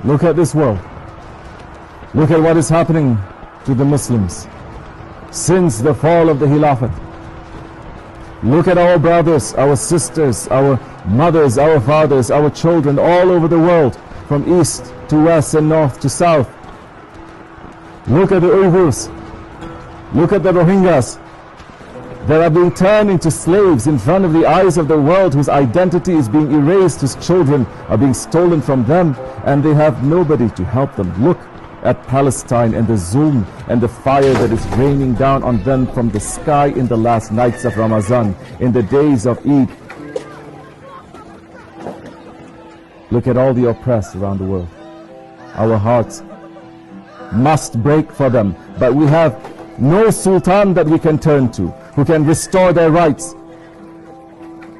Look at this world. Look at what is happening to the Muslims since the fall of the Khilafat. Look at our brothers, our sisters, our mothers, our fathers, our children all over the world, from east to west and north to south. Look at the Uyghurs. Look at the Rohingyas that are being turned into slaves in front of the eyes of the world, whose identity is being erased, whose children are being stolen from them, and they have nobody to help them. Look at Palestine and the zulm and the fire that is raining down on them from the sky in the last nights of Ramadan, in the days of Eid. Look at all the oppressed around the world. Our hearts must break for them, but we have no sultan that we can turn to, who can restore their rights.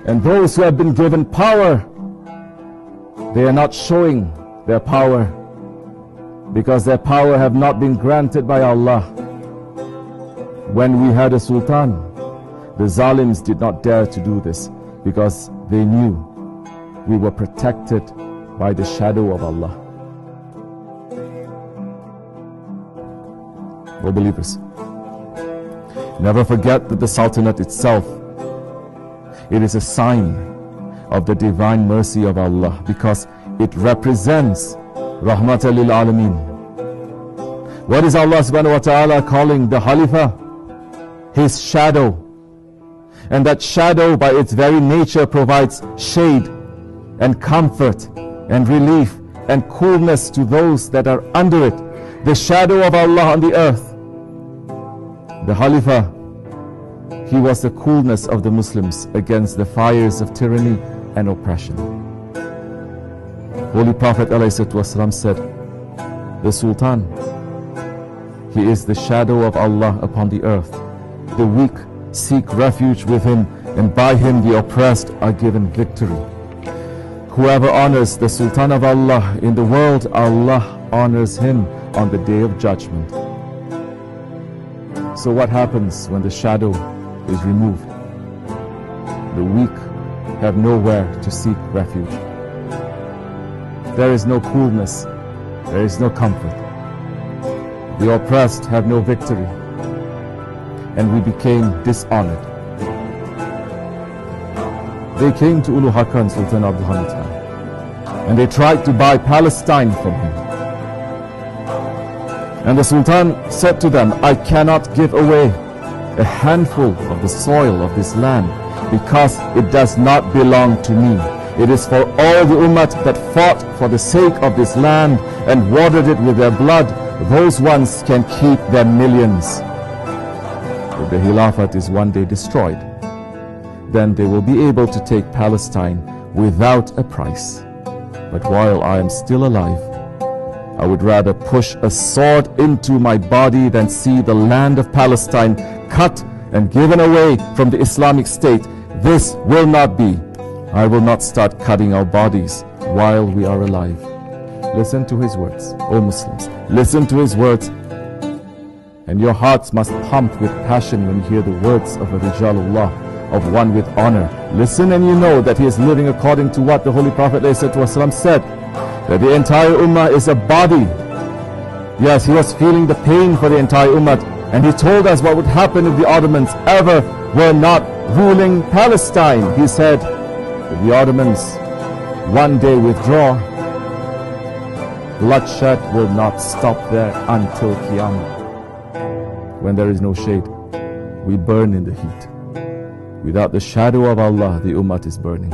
And those who have been given power, they are not showing their power, because their power have not been granted by Allah. When we had a sultan, the zalims did not dare to do this, because they knew we were protected by the shadow of Allah. O believers, never forget that the Sultanate itself, it is a sign of the divine mercy of Allah, because it represents Rahmatan lil Alameen. What is Allah subhanahu wa ta'ala calling the Khalifa? His shadow. And that shadow by its very nature provides shade and comfort and relief and coolness to those that are under it. The shadow of Allah on the earth. The Khalifa, he was the coolness of the Muslims against the fires of tyranny and oppression. Holy Prophet ﷺ said, the Sultan, he is the shadow of Allah upon the earth. The weak seek refuge with him, and by him the oppressed are given victory. Whoever honors the Sultan of Allah in the world, Allah honors him on the day of judgment. So what happens when the shadow is removed? The weak have nowhere to seek refuge. There is no coolness, there is no comfort. The oppressed have no victory, and we became dishonored. They came to Ulu Hakan, Sultan Abdul Hamid Khan, and they tried to buy Palestine from him. And the Sultan said to them, I cannot give away a handful of the soil of this land, because it does not belong to me. It is for all the ummah that fought for the sake of this land and watered it with their blood. Those ones can keep their millions. If the Khilafat is one day destroyed, then they will be able to take Palestine without a price. But while I am still alive, I would rather push a sword into my body than see the land of Palestine cut and given away from the Islamic State. This will not be. I will not start cutting our bodies while we are alive. Listen to his words, O Muslims. Listen to his words. And your hearts must pump with passion when you hear the words of a Rijalullah, of one with honor. Listen and you know that he is living according to what the Holy Prophet ﷺ said, that the entire ummah is a body. Yes, he was feeling the pain for the entire ummah, and he told us what would happen if the Ottomans ever were not ruling Palestine. He said, if the Ottomans one day withdraw, bloodshed will not stop there until Qiyamah. When there is no shade, we burn in the heat. Without the shadow of Allah, the ummah is burning.